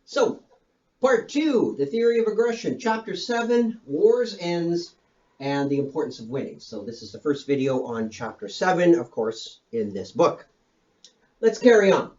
So, part two, the theory of aggression, chapter 7, wars, ends, and the importance of winning. So this is the first video on chapter 7, of course, in this book. Let's carry on.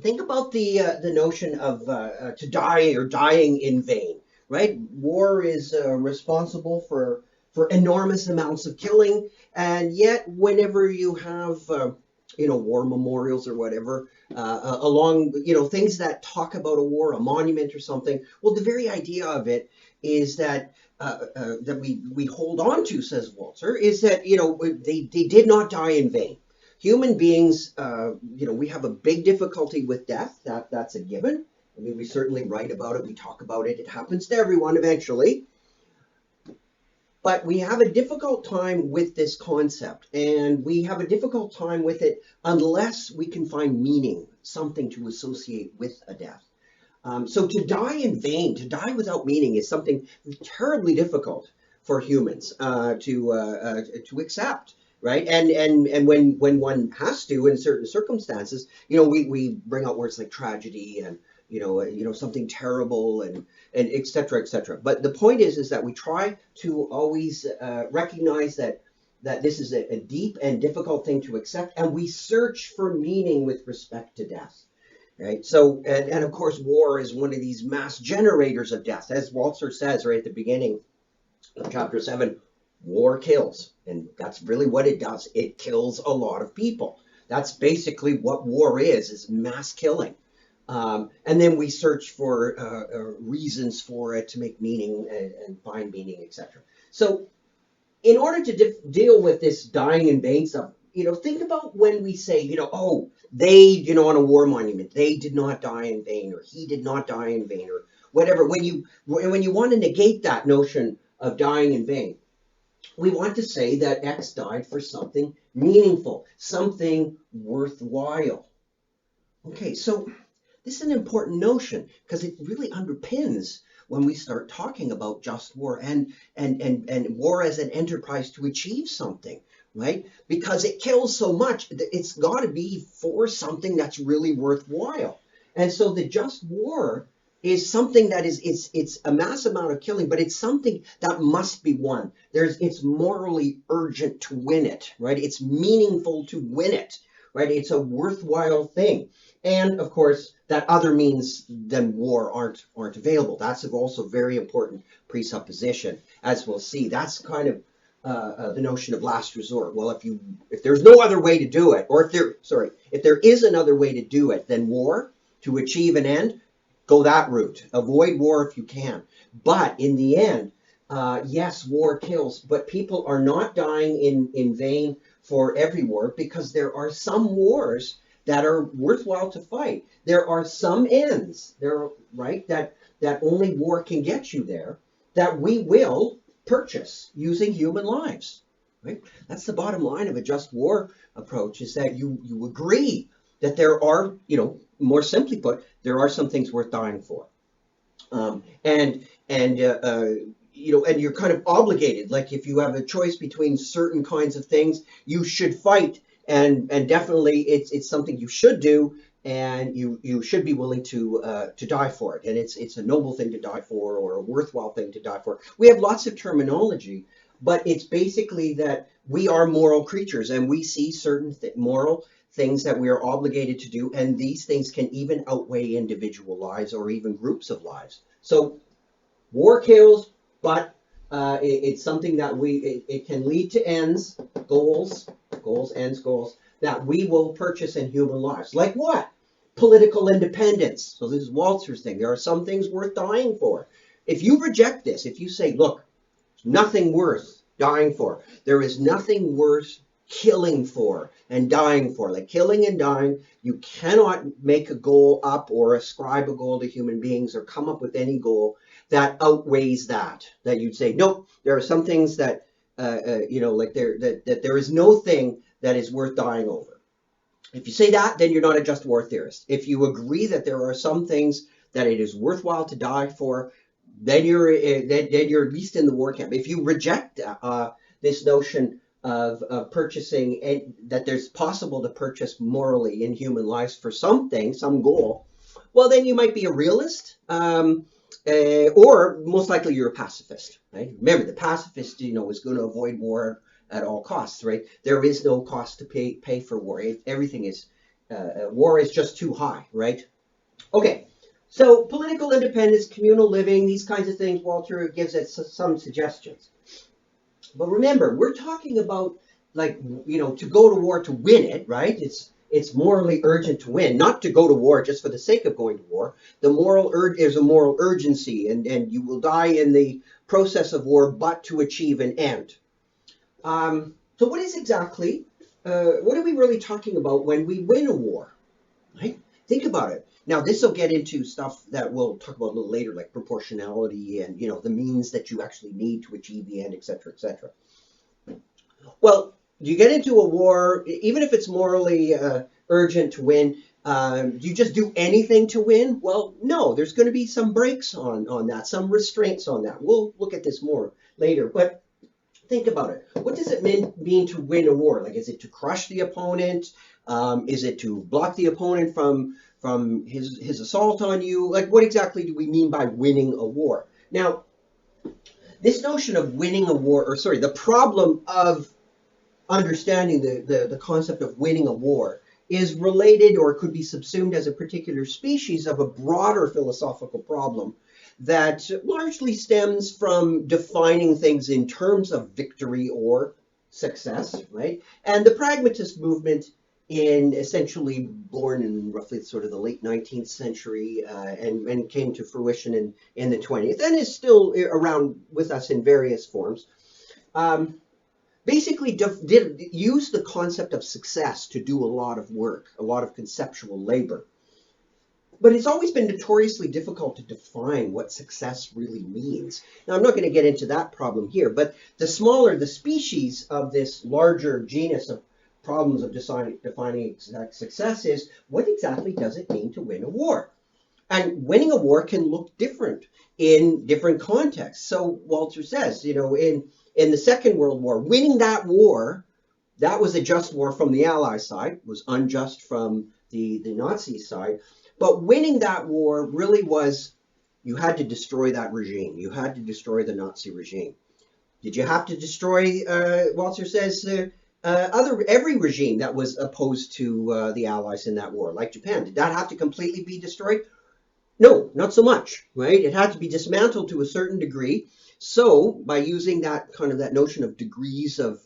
Think about the notion of to die or dying in vain, right? War is responsible for enormous amounts of killing, and yet whenever you have war memorials or whatever along things that talk about a war, a monument or something, well, the very idea of it is that that we hold on to, says Walzer, is that they did not die in vain. Human beings, we have a big difficulty with death. That's a given. I mean, we certainly write about it. We talk about it. It happens to everyone eventually. But we have a difficult time with this concept, and we have a difficult time with it unless we can find meaning, something to associate with a death. So to die in vain, to die without meaning, is something terribly difficult for humans to accept. Right, and when one has to in certain circumstances, we bring out words like tragedy and something terrible and et cetera, et cetera. But the point is that we try to always recognize that this is a deep and difficult thing to accept, and we search for meaning with respect to death. Right. So, and of course, war is one of these mass generators of death, as Walzer says right at the beginning of chapter 7. War kills, and that's really what it does. It kills a lot of people. That's basically what war is mass killing. And then we search for reasons for it to make meaning and find meaning, etc. So in order to deal with this dying in vain stuff, think about when we say, oh, they, on a war monument, they did not die in vain, or he did not die in vain, or whatever. When you want to negate that notion of dying in vain, we want to say that X died for something meaningful, something worthwhile. Okay, so this is an important notion because it really underpins when we start talking about just war and war as an enterprise to achieve something, right? Because it kills so much, it's got to be for something that's really worthwhile. And so the just war is something that it's a mass amount of killing, but it's something that must be won. It's morally urgent to win it, right? It's meaningful to win it, right? It's a worthwhile thing. And of course, that other means than war aren't available. That's also very important presupposition, as we'll see. That's kind of the notion of last resort. Well, if there's no other way to do it, or if there is another way to do it than war to achieve an end, go that route. Avoid war if you can. But in the end, yes, war kills, but people are not dying in vain for every war, because there are some wars that are worthwhile to fight. There are some ends, that only war can get you there, that we will purchase using human lives. Right? That's the bottom line of a just war approach, is that you agree that there are, more simply put, there are some things worth dying for. And you're kind of obligated. Like if you have a choice between certain kinds of things, you should fight. And definitely it's something you should do, and you should be willing to die for it. And it's a noble thing to die for, or a worthwhile thing to die for. We have lots of terminology, but it's basically that we are moral creatures, and we see certain moral things that we are obligated to do, and these things can even outweigh individual lives or even groups of lives. So war kills, but it's something that it can lead to ends, goals, that we will purchase in human lives. Like what? Political independence. So this is Walzer's thing. There are some things worth dying for. If you reject this, if you say, look, nothing worth dying for, there is nothing worth killing for and dying for. Like killing and dying, you cannot make a goal up or ascribe a goal to human beings or come up with any goal that outweighs that you'd say, nope, there are some things that that there is no thing that is worth dying over. If you say that, then you're not a just war theorist. If you agree that there are some things that it is worthwhile to die for, then you're at least in the war camp. If you reject this notion of purchasing, and that there's possible to purchase morally in human lives for something, some goal, well, then you might be a realist, or most likely you're a pacifist, right? Remember, the pacifist, is going to avoid war at all costs, right? There is no cost to pay for war. Everything is, war is just too high, right? Okay, so political independence, communal living, these kinds of things, Walzer gives us some suggestions. But remember, we're talking about, like, to go to war to win it, right? It's morally urgent to win, not to go to war just for the sake of going to war. There's a moral urgency, and you will die in the process of war, but to achieve an end. So what are we really talking about when we win a war, right? Think about it. Now, this will get into stuff that we'll talk about a little later, like proportionality and, the means that you actually need to achieve the end, et cetera, et cetera. Well, you get into a war, even if it's morally urgent to win, do you just do anything to win? Well, no, there's going to be some breaks on that, some restraints on that. We'll look at this more later, but think about it. What does it mean to win a war? Like, is it to crush the opponent? Is it to block the opponent from his assault on you? Like, what exactly do we mean by winning a war? Now, this notion of winning a war, the problem of understanding the concept of winning a war is related or could be subsumed as a particular species of a broader philosophical problem that largely stems from defining things in terms of victory or success, right? And the pragmatist movement, essentially born in roughly sort of the late 19th century and came to fruition in the 20th and is still around with us in various forms, basically did use the concept of success to do a lot of work, a lot of conceptual labor. But it's always been notoriously difficult to define what success really means. Now, I'm not going to get into that problem here, but the smaller the species of this larger genus of problems of defining success is, what exactly does it mean to win a war? And winning a war can look different in different contexts. So Walzer says, in the Second World War, winning that war, that was a just war from the Allies side, was unjust from the Nazi side. But winning that war really was, you had to destroy that regime. You had to destroy the Nazi regime. Did you have to destroy, Walzer says, every regime that was opposed to the Allies in that war, like Japan? Did that have to completely be destroyed? No, not so much, right? It had to be dismantled to a certain degree. So by using that notion of degrees of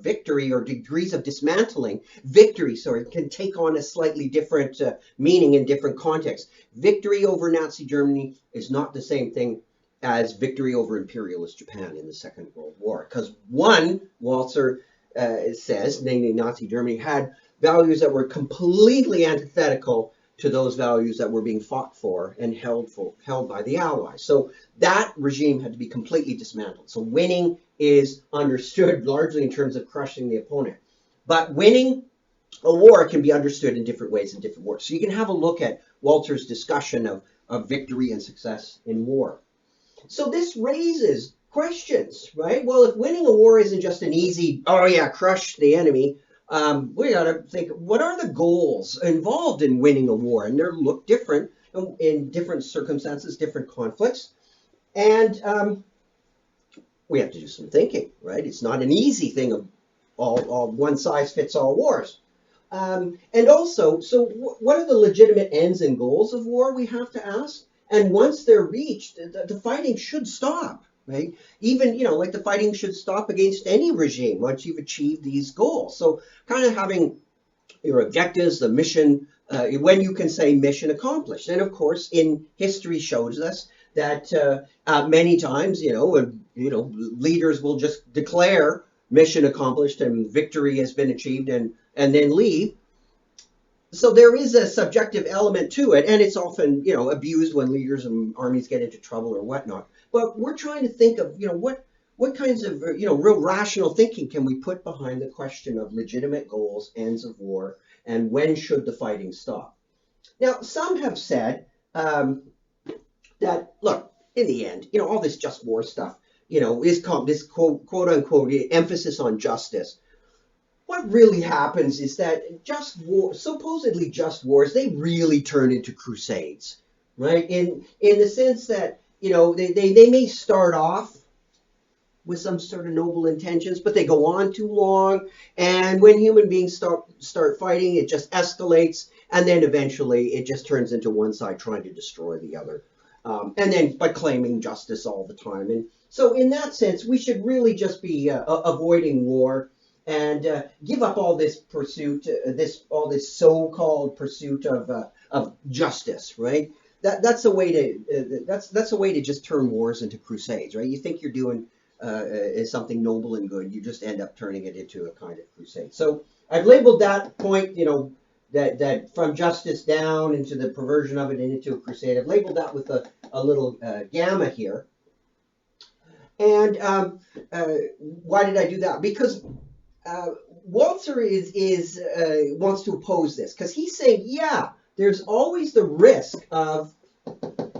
victory or degrees of dismantling, victory, can take on a slightly different meaning in different contexts. Victory over Nazi Germany is not the same thing as victory over imperialist Japan in the Second World War. Because one, Walzer says, namely Nazi Germany, had values that were completely antithetical to those values that were being fought for and held by the Allies. So that regime had to be completely dismantled. So winning is understood largely in terms of crushing the opponent. But winning a war can be understood in different ways in different wars. So you can have a look at Walzer's discussion of victory and success in war. So this raises questions, right? Well, if winning a war isn't just an easy, crush the enemy, we got to think, what are the goals involved in winning a war? And they look different in different circumstances, different conflicts. And we have to do some thinking, right? It's not an easy thing of all one size fits all wars. And also, so what are the legitimate ends and goals of war, we have to ask? And once they're reached, the fighting should stop. Right? Even, like the fighting should stop against any regime once you've achieved these goals. So kind of having your objectives, the mission, when you can say mission accomplished. And of course, in history shows us that many times, leaders will just declare mission accomplished and victory has been achieved and then leave. So there is a subjective element to it, and it's often, abused when leaders and armies get into trouble or whatnot. But we're trying to think of, what kinds of, real rational thinking can we put behind the question of legitimate goals, ends of war, and when should the fighting stop? Now, some have said that, look, in the end, all this just war stuff, is this quote unquote emphasis on justice. what really happens is that supposedly just wars, they really turn into crusades, right? In the sense that, they may start off with some sort of noble intentions, but they go on too long. And when human beings start fighting, it just escalates, and then eventually it just turns into one side trying to destroy the other, and then by claiming justice all the time. And so, in that sense, we should really just be avoiding war and give up all this pursuit, all this so-called pursuit of justice, right? That's a way to that's a way to just turn wars into crusades, right? You think you're doing is something noble and good, you just end up turning it into a kind of crusade. So I've labeled that point, that from justice down into the perversion of it and into a crusade. I've labeled that with a little gamma here. And why did I do that? Because Walzer wants to oppose this, because he's saying, yeah, there's always the risk of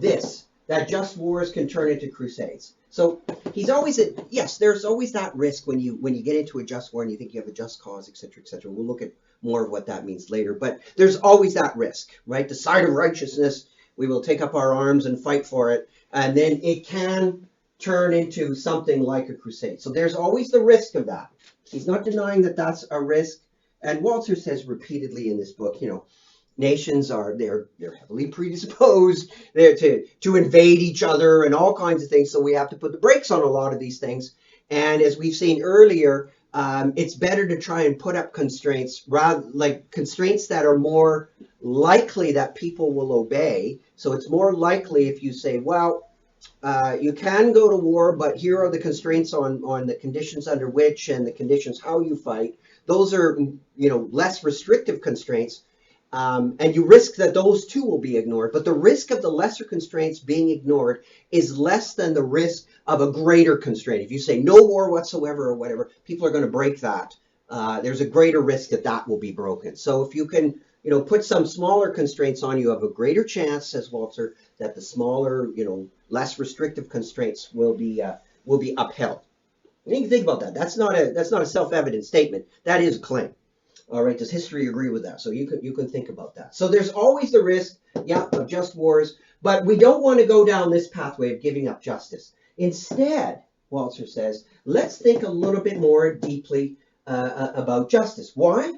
this, that just wars can turn into crusades. So he's always yes, there's always that risk when you get into a just war and you think you have a just cause, etc., etc. We'll look at more of what that means later, but there's always that risk, right? The side of righteousness, we will take up our arms and fight for it, and then it can turn into something like a crusade. So there's always the risk of that. He's not denying that that's a risk, and Walzer says repeatedly in this book, nations they're heavily predisposed to invade each other and all kinds of things. So we have to put the brakes on a lot of these things. And as we've seen earlier, it's better to try and put up constraints, constraints that are more likely that people will obey. So it's more likely if you say, well, you can go to war, but here are the constraints on the conditions under which and the conditions how you fight. Those are, less restrictive constraints. And you risk that those too will be ignored. But the risk of the lesser constraints being ignored is less than the risk of a greater constraint. If you say no war whatsoever or whatever, people are going to break that. There's a greater risk that will be broken. So if you can, put some smaller constraints on, you have a greater chance, says Walzer, that the smaller, less restrictive constraints will be upheld. And you can think about that. That's not a self-evident statement. That is a claim. All right, does history agree with that? So you can think about that. So there's always the risk, of just wars, but we don't want to go down this pathway of giving up justice. Instead, Walzer says, let's think a little bit more deeply about justice. Why?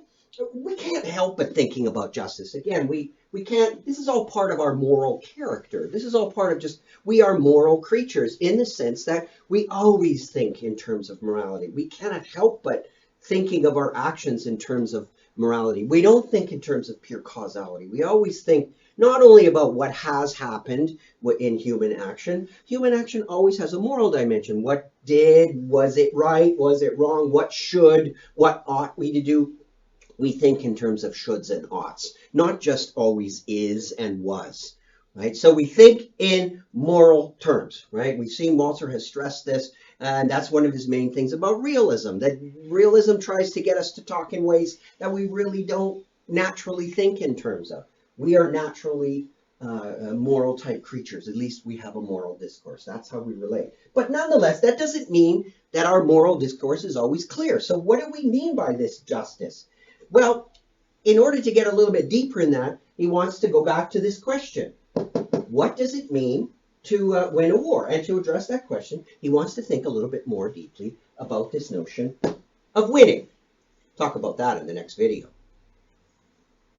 We can't help but thinking about justice. Again, we can't, this is all part of our moral character. This is all part of we are moral creatures in the sense that we always think in terms of morality. We cannot help but thinking of our actions in terms of morality. We don't think in terms of pure causality. We always think not only about what has happened in human action. Human action always has a moral dimension. What was it right? Was it wrong? What ought we to do? We think in terms of shoulds and oughts, not just always is and was. Right? So we think in moral terms, right? We've seen Walzer has stressed this, and that's one of his main things about realism, that realism tries to get us to talk in ways that we really don't naturally think in terms of. We are naturally moral type creatures. At least we have a moral discourse. That's how we relate. But nonetheless, that doesn't mean that our moral discourse is always clear. So what do we mean by this justice? Well, in order to get a little bit deeper in that, he wants to go back to this question. What does it mean to win a war? And to address that question, he wants to think a little bit more deeply about this notion of winning. Talk about that in the next video.